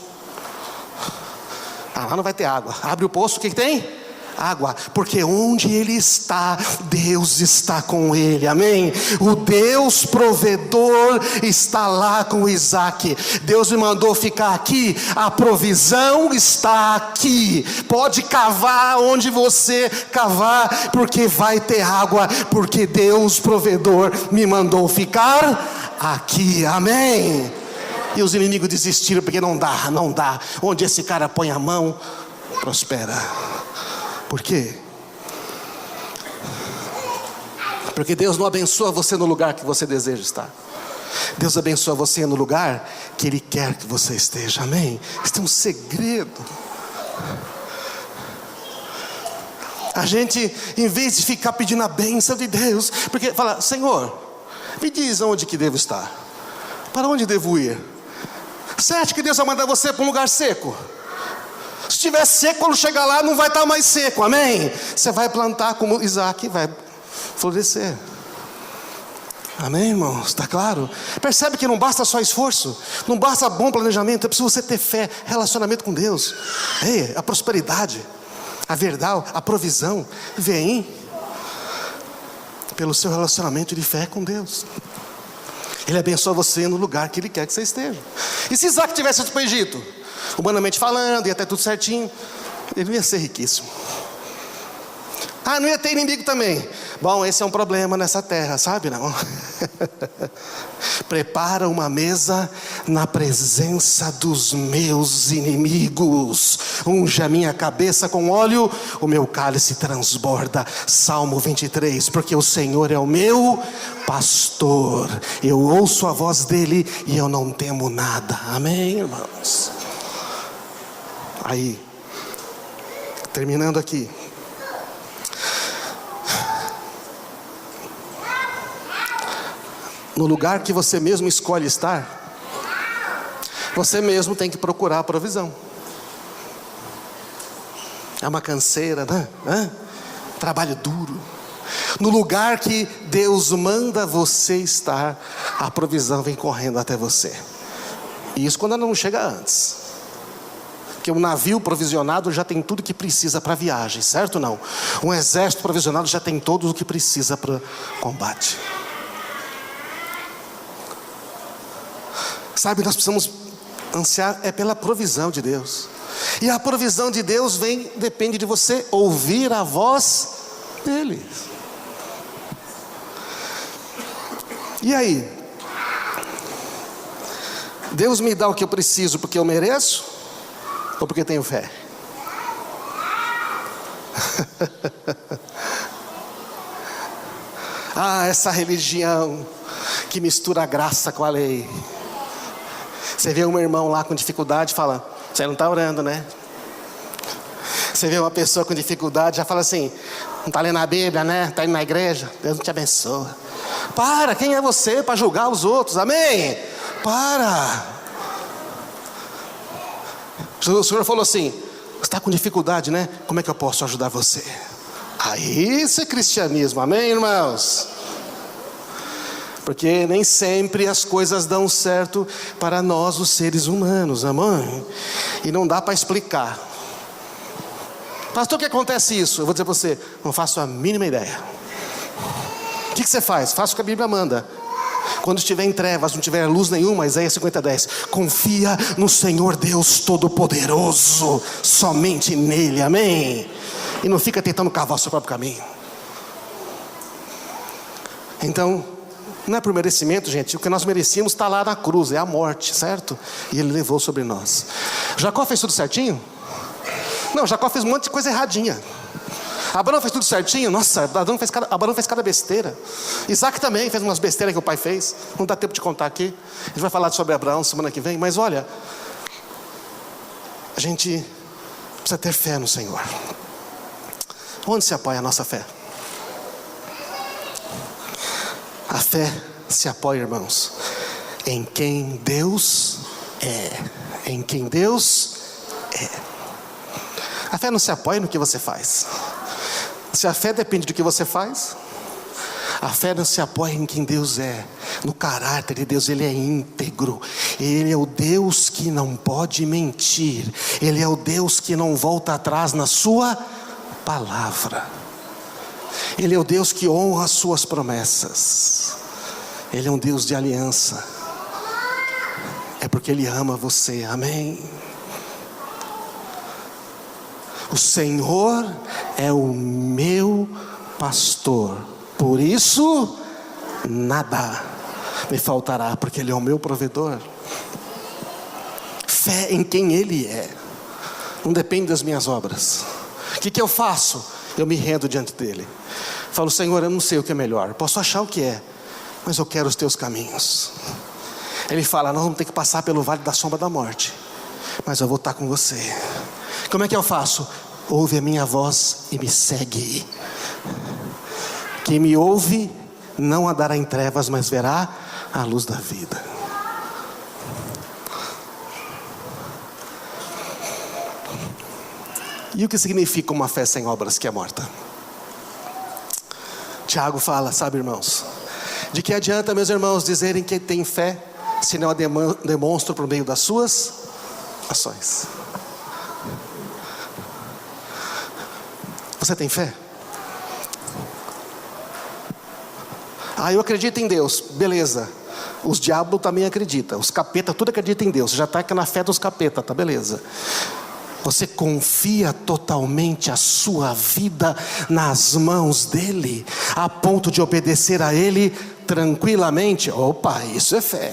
Lá não vai ter água. Abre o poço, o que tem? Água, porque onde ele está, Deus está com ele, amém? O Deus provedor está lá com Isaac. Deus me mandou ficar aqui, a provisão está aqui. Pode cavar onde você cavar, porque vai ter água, porque Deus provedor me mandou ficar aqui, amém? E os inimigos desistiram, porque não dá. Onde esse cara põe a mão, prospera. Por quê? Porque Deus não abençoa você no lugar que você deseja estar. Deus abençoa você no lugar que Ele quer que você esteja, amém? Isso é um segredo. A gente, em vez de ficar pedindo a bênção de Deus, porque fala: Senhor, me diz onde que devo estar. Para onde devo ir? Você acha que Deus vai mandar você para um lugar seco? Se estiver seco, quando chegar lá, não vai estar mais seco, amém? Você vai plantar como Isaac e vai florescer. Amém, irmãos? Está claro? Percebe que não basta só esforço, não basta bom planejamento, é preciso você ter fé, relacionamento com Deus. Ei, a prosperidade, a verdade, a provisão vem pelo seu relacionamento de fé com Deus. Ele abençoa você no lugar que Ele quer que você esteja. E se Isaac tivesse ido para o Egito, humanamente falando, ia ter tudo certinho, ele não ia ser riquíssimo. Não ia ter inimigo também. Bom, esse é um problema nessa terra, sabe não? Prepara uma mesa na presença dos meus inimigos. Unge a minha cabeça com óleo, o meu cálice transborda. Salmo 23, porque o Senhor é o meu pastor. Eu ouço a voz dele e eu não temo nada. Amém, irmãos? Aí, terminando aqui. No lugar que você mesmo escolhe estar, você mesmo tem que procurar a provisão. É uma canseira, né? Trabalho duro. No lugar que Deus manda você estar, a provisão vem correndo até você. E isso quando ela não chega antes. Porque um navio provisionado já tem tudo que precisa para a viagem, certo ou não? Um exército provisionado já tem tudo o que precisa para o combate. Sabe, nós precisamos ansiar pela provisão de Deus. E a provisão de Deus depende de você ouvir a voz dEle. E aí? Deus me dá o que eu preciso porque eu mereço? Ou porque tenho fé? Essa religião que mistura a graça com a lei. Você vê um irmão lá com dificuldade, fala: você não está orando, né? Você vê uma pessoa com dificuldade, já fala assim: não está lendo a Bíblia, né? Está indo na igreja, Deus não te abençoa. Para, quem é você para julgar os outros? Amém? Para. O Senhor falou assim: você está com dificuldade, né? Como é que eu posso ajudar você? Aí isso é cristianismo, amém, irmãos? Porque nem sempre as coisas dão certo para nós, os seres humanos, amém? E não dá para explicar. Pastor, o que acontece isso? Eu vou dizer para você: não faço a mínima ideia. O que você faz? Faça o que a Bíblia manda. Quando estiver em trevas, não tiver luz nenhuma, Isaías 50:10, confia no Senhor Deus Todo-Poderoso, somente nele, amém? E não fica tentando cavar o seu próprio caminho. Então, não é por merecimento, gente. O que nós merecíamos está lá na cruz, é a morte, certo? E Ele levou sobre nós. Jacó fez tudo certinho? Não, Jacó fez um monte de coisa erradinha. Abraão fez tudo certinho? Nossa, Abraão fez cada besteira. Isaac também fez umas besteiras que o pai fez. Não dá tempo de contar aqui. A gente vai falar sobre Abraão semana que vem. Mas olha, a gente precisa ter fé no Senhor. Onde se apoia a nossa fé? A fé se apoia, irmãos, em quem Deus é. Em quem Deus é. A fé não se apoia no que você faz. Se a fé depende do que você faz, a fé não se apoia em quem Deus é, no caráter de Deus. Ele é íntegro, Ele é o Deus que não pode mentir, Ele é o Deus que não volta atrás na sua palavra, Ele é o Deus que honra as suas promessas, Ele é um Deus de aliança. É porque Ele ama você, amém? O Senhor é o meu pastor, por isso nada me faltará, porque Ele é o meu provedor. Fé em quem Ele é, não depende das minhas obras. O que eu faço? Eu me rendo diante dEle. Falo: Senhor, eu não sei o que é melhor, posso achar o que é, mas eu quero os teus caminhos. Ele fala: nós vamos ter que passar pelo vale da sombra da morte, mas eu vou estar com você. Como é que eu faço? Ouve a minha voz e me segue. Quem me ouve não andará em trevas, mas verá a luz da vida. E o que significa uma fé sem obras que é morta? Tiago fala, sabe, irmãos, de que adianta, meus irmãos, dizerem que tem fé, se não a demonstram por meio das suas ações. Você tem fé? Eu acredito em Deus, beleza. Os diabos também acreditam, os capeta tudo acredita em Deus. Você já está na fé dos capeta, tá beleza. Você confia totalmente a sua vida nas mãos dele, a ponto de obedecer a ele tranquilamente? Opa, isso é fé.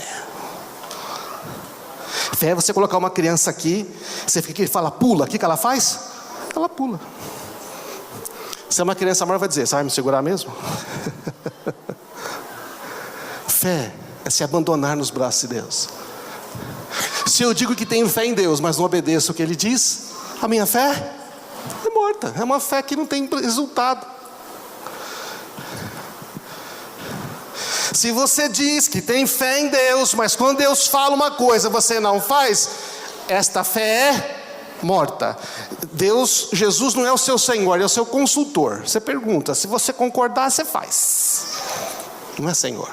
Fé é você colocar uma criança aqui, você fica aqui e fala, pula, o que ela faz? Ela pula. Se é uma criança maior, vai dizer, você vai me segurar mesmo? Fé é se abandonar nos braços de Deus. Se eu digo que tenho fé em Deus, mas não obedeço o que Ele diz, a minha fé é morta. É uma fé que não tem resultado. Se você diz que tem fé em Deus, mas quando Deus fala uma coisa você não faz, esta fé é morta. Jesus não é o seu Senhor, Ele é o seu consultor. Você pergunta, se você concordar, você faz. Não é Senhor.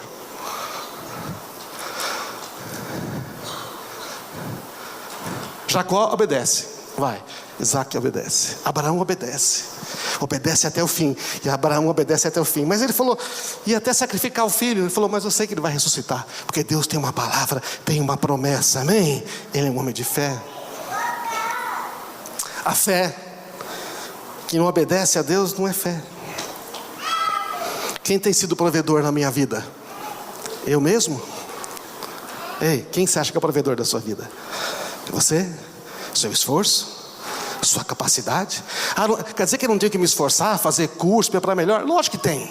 Jacó obedece, vai. Isaac obedece, Abraão obedece até o fim, e Abraão obedece até o fim. Mas ele falou, ia até sacrificar o filho. Ele falou, mas eu sei que ele vai ressuscitar, porque Deus tem uma palavra, tem uma promessa, amém? Ele é um homem de fé. A fé que não obedece a Deus não é fé. Quem tem sido provedor na minha vida? Eu mesmo? Ei, quem você acha que é o provedor da sua vida? Você? Seu esforço? Sua capacidade? Quer dizer que eu não tenho que me esforçar, fazer curso para melhor? Lógico que tem.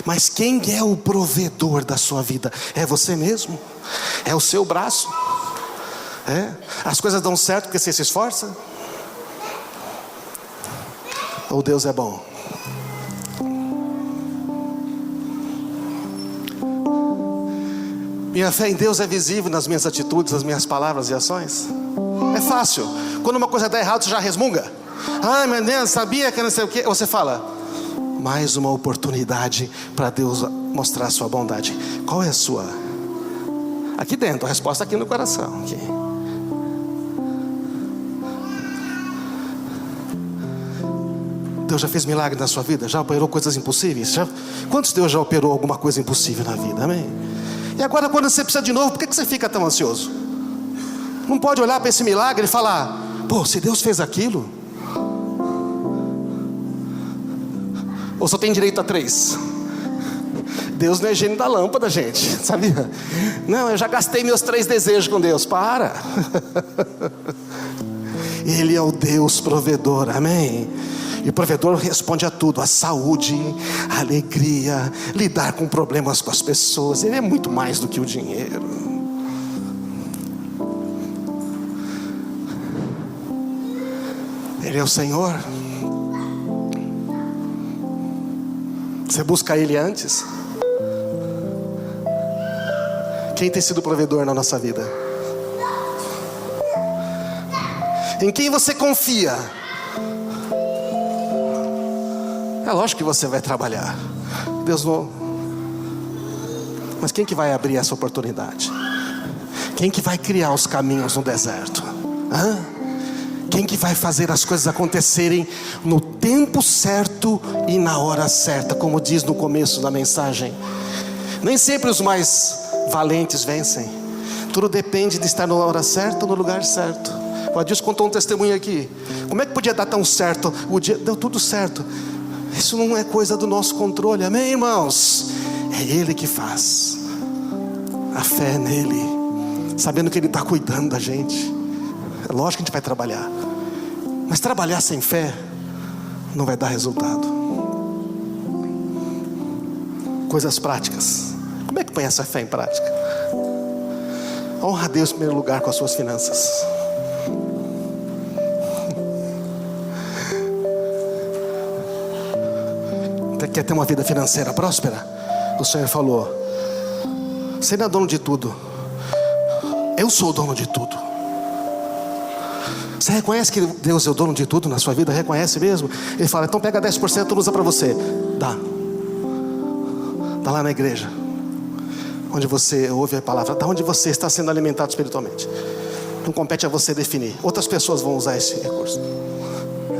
Mas quem é o provedor da sua vida? É você mesmo? É o seu braço? As coisas dão certo porque você se esforça? Ou Deus é bom? Minha fé em Deus é visível nas minhas atitudes, nas minhas palavras e ações. É fácil. Quando uma coisa dá errado, você já resmunga. Meu Deus, sabia que não sei o que. Você fala, mais uma oportunidade para Deus mostrar a sua bondade. Qual é a sua? Aqui dentro, a resposta aqui no coração. Aqui. Deus já fez milagre na sua vida? Já operou coisas impossíveis? Quantos Deus já operou alguma coisa impossível na vida? Amém? E agora quando você precisa de novo, por que você fica tão ansioso? Não pode olhar para esse milagre e falar, se Deus fez aquilo, ou só tem direito a 3? Deus não é gênio da lâmpada, gente, sabia? Não, eu já gastei meus 3 desejos com Deus. Para. Ele é o Deus provedor, amém? E o provedor responde a tudo, a saúde, a alegria, lidar com problemas com as pessoas. Ele é muito mais do que o dinheiro. Ele é o Senhor. Você busca Ele antes? Quem tem sido provedor na nossa vida? Em quem você confia? É lógico que você vai trabalhar. Deus não. Mas quem que vai abrir essa oportunidade? Quem que vai criar os caminhos no deserto? Quem que vai fazer as coisas acontecerem no tempo certo e na hora certa, como diz no começo da mensagem? Nem sempre os mais valentes vencem. Tudo depende de estar na hora certa, no lugar certo. O Adilson contou um testemunho aqui. Como é que podia dar tão certo? O dia deu tudo certo. Isso não é coisa do nosso controle, amém, irmãos? É Ele que faz. A fé é nele, sabendo que Ele está cuidando da gente. É lógico que a gente vai trabalhar, mas trabalhar sem fé não vai dar resultado. Coisas práticas. Como é que põe essa fé em prática? Honra a Deus em primeiro lugar com as suas finanças. Quer ter uma vida financeira próspera? O Senhor falou, você não é dono de tudo, eu sou o dono de tudo. Você Você reconhece que Deus é o dono de tudo na sua vida? Reconhece mesmo? Ele fala, então pega 10% e usa para você. Dá lá na igreja, onde você ouve a palavra, da onde você está sendo alimentado espiritualmente. Não compete a você definir. Outras pessoas vão usar esse recurso.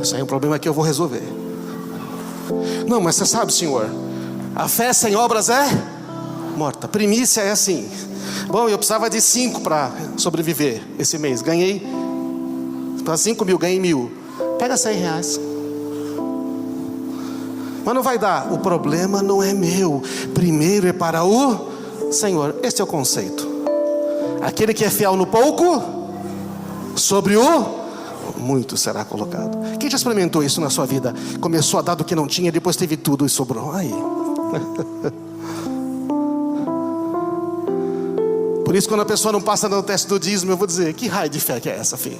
Isso aí é um problema que eu vou resolver. Não, mas você sabe, Senhor, a fé sem obras é morta. Primícia é assim. Bom, eu precisava de 5 para sobreviver esse mês. Ganhei para 5 mil, ganhei 1.000. Pega 100 reais. Mas não vai dar. O problema não é meu. Primeiro é para o Senhor. Esse é o conceito. Aquele que é fiel no pouco, sobre o muito será colocado. Quem já experimentou isso na sua vida? Começou a dar do que não tinha, depois teve tudo e sobrou. Aí. Por isso, quando a pessoa não passa no teste do dízimo, eu vou dizer, que raio de fé que é essa, filho?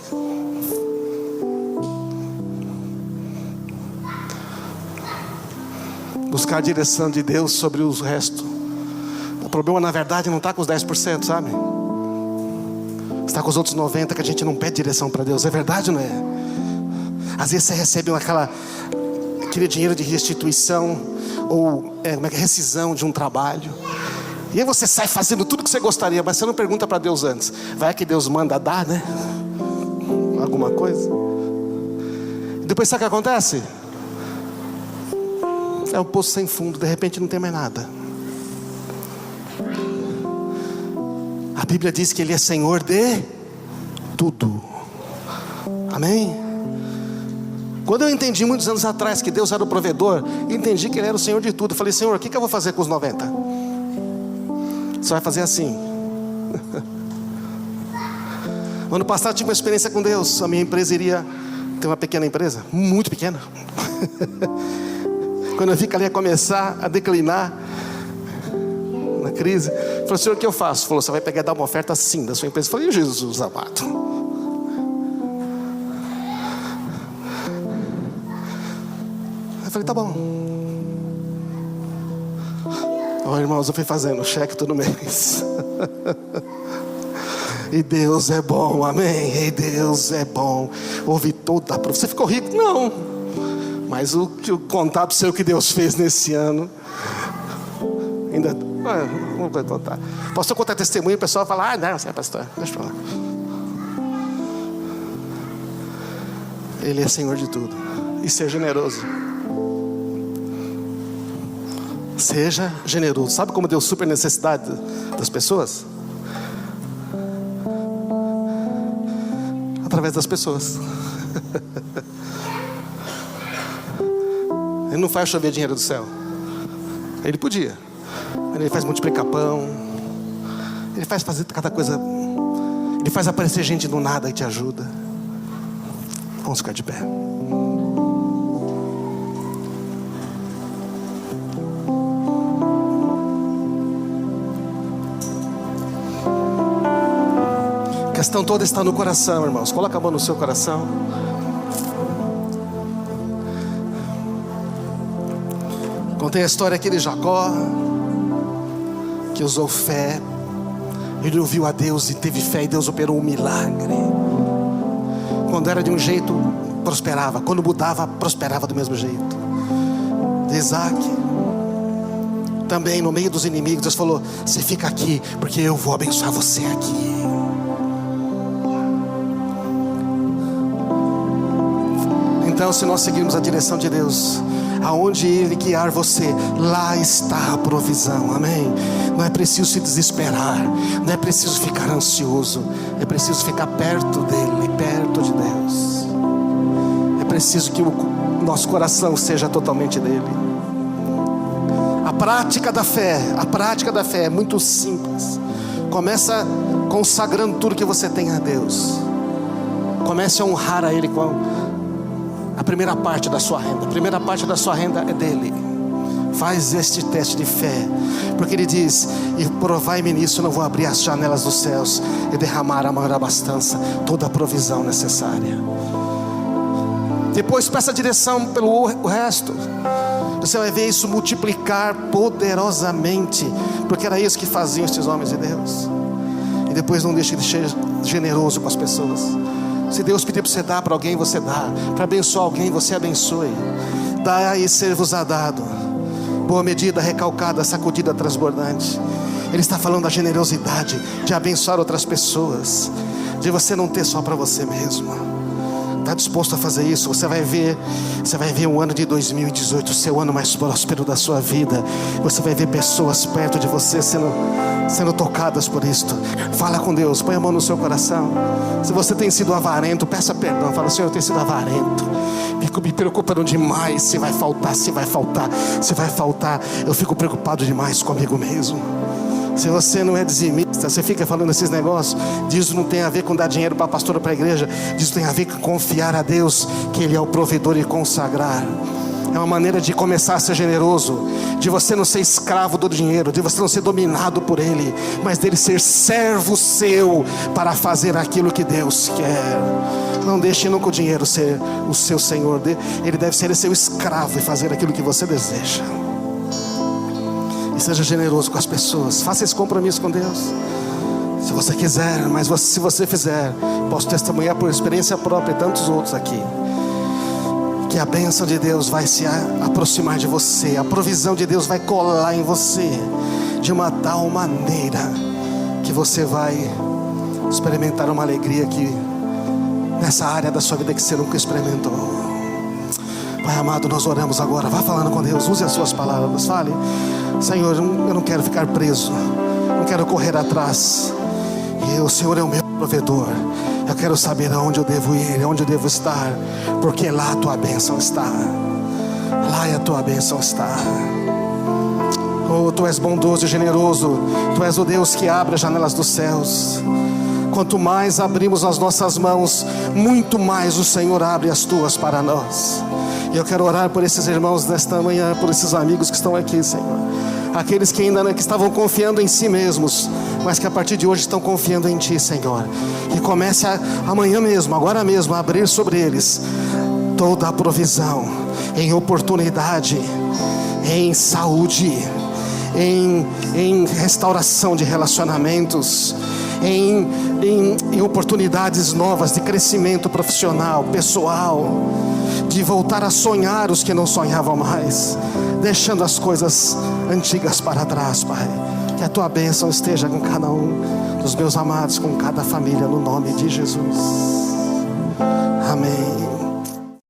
Buscar a direção de Deus sobre o resto. O problema, na verdade, não está com os 10%, sabe? Está com os outros 90% que a gente não pede direção para Deus. É verdade ou não é? Às vezes você recebe aquele dinheiro de restituição, ou rescisão de um trabalho. E aí você sai fazendo tudo que você gostaria, mas você não pergunta para Deus antes. Vai que Deus manda dar, né? Alguma coisa. E depois sabe o que acontece? É um poço sem fundo, de repente não tem mais nada. A Bíblia diz que Ele é Senhor de tudo. Amém? Quando eu entendi muitos anos atrás que Deus era o provedor, entendi que Ele era o Senhor de tudo. Eu falei, Senhor, o que eu vou fazer com os 90%? Você vai fazer assim. Ano passado eu tive uma experiência com Deus. A minha empresa iria ter uma pequena empresa, muito pequena. Quando eu vi que ela ia começar a declinar na crise, eu falei, Senhor, o que eu faço? Ele falou, você vai pegar e dar uma oferta assim da sua empresa. Eu falei, e Jesus amado? Eu falei, tá bom. Olha, irmãos, eu fui fazendo cheque todo mês. E Deus é bom, amém. E Deus é bom. Ouvi toda a prova. Você ficou rico? Não. Mas o contar para o seu que Deus fez nesse ano, ainda não vou contar. Pastor contar testemunho, o pessoal fala, não, você é pastor, deixa pra lá. Ele é Senhor de tudo. E seja generoso. Seja generoso. Sabe como deu super necessidade das pessoas? Através das pessoas. Ele não faz chover dinheiro do céu. Ele podia. Ele faz multiplicar pão. Ele faz fazer cada coisa. Ele faz aparecer gente do nada e te ajuda. Vamos ficar de pé. A questão toda está no coração, irmãos. Coloca a mão no seu coração. Contei a história aqui de Jacó, que usou fé. Ele ouviu a Deus e teve fé, e Deus operou um milagre. Quando era de um jeito, prosperava. Quando mudava, prosperava do mesmo jeito. De Isaac, também no meio dos inimigos, Deus falou, você fica aqui, porque eu vou abençoar você aqui. Então, se nós seguirmos a direção de Deus, aonde Ele guiar você, lá está a provisão, amém? Não é preciso se desesperar, não é preciso ficar ansioso, é preciso ficar perto dEle, perto de Deus. É preciso que o nosso coração seja totalmente dEle. A prática da fé é muito simples. Começa consagrando tudo que você tem a Deus. Comece a honrar a Ele com a primeira parte da sua renda. A primeira parte da sua renda é dele. Faz este teste de fé, porque Ele diz, e provai-me nisso, não vou abrir as janelas dos céus e derramar a maior abastança, toda a provisão necessária. Depois peça direção pelo resto. Você vai ver isso multiplicar poderosamente, porque era isso que faziam estes homens de Deus. E depois não deixe de ser generoso com as pessoas. Se Deus pedir para você dar para alguém, você dá. Para abençoar alguém, você abençoe. Dá e ser-vos-á dado. Boa medida, recalcada, sacudida, transbordante. Ele está falando da generosidade, de abençoar outras pessoas, de você não ter só para você mesmo. Está disposto a fazer isso? Você vai ver o ano de 2018, o seu ano mais próspero da sua vida. Você vai ver pessoas perto de você sendo tocadas por isto. Fala com Deus, põe a mão no seu coração. Se você tem sido avarento, peça perdão. Fala: Senhor, eu tenho sido avarento, fico me preocupando demais se vai faltar. Eu fico preocupado demais comigo mesmo. Se você não é dizimista, você fica falando esses negócios, disso não tem a ver com dar dinheiro para pastor ou para a igreja. Disso tem a ver com confiar a Deus, que Ele é o provedor, e consagrar. É uma maneira de começar a ser generoso, de você não ser escravo do dinheiro, de você não ser dominado por ele, mas dele ser servo seu para fazer aquilo que Deus quer. Não deixe nunca o dinheiro ser o seu senhor. Ele deve ser seu escravo e fazer aquilo que você deseja. E seja generoso com as pessoas. Faça esse compromisso com Deus, se você quiser. Mas se você fizer, posso testemunhar por experiência própria e tantos outros aqui, que a bênção de Deus vai se aproximar de você. A provisão de Deus vai colar em você de uma tal maneira que você vai experimentar uma alegria que nessa área da sua vida que você nunca experimentou. Pai amado, nós oramos agora. Vá falando com Deus, use as suas palavras. Fale: Senhor, eu não quero ficar preso, não quero correr atrás. E o Senhor é o meu provedor. Eu quero saber aonde eu devo ir, aonde eu devo estar, porque lá a tua bênção está. Lá a tua bênção está. Oh, tu és bondoso e generoso. Tu és o Deus que abre as janelas dos céus. Quanto mais abrimos as nossas mãos, muito mais o Senhor abre as tuas para nós. E eu quero orar por esses irmãos nesta manhã, por esses amigos que estão aqui, Senhor. Aqueles que ainda que estavam confiando em si mesmos, mas que a partir de hoje estão confiando em Ti, Senhor. Que comece amanhã mesmo, agora mesmo, a abrir sobre eles toda a provisão, em oportunidade, em saúde, em restauração de relacionamentos, em oportunidades novas de crescimento profissional, pessoal, de voltar a sonhar os que não sonhavam mais, deixando as coisas antigas para trás, Pai. Que a tua bênção esteja com cada um dos meus amados, com cada família, no nome de Jesus. Amém.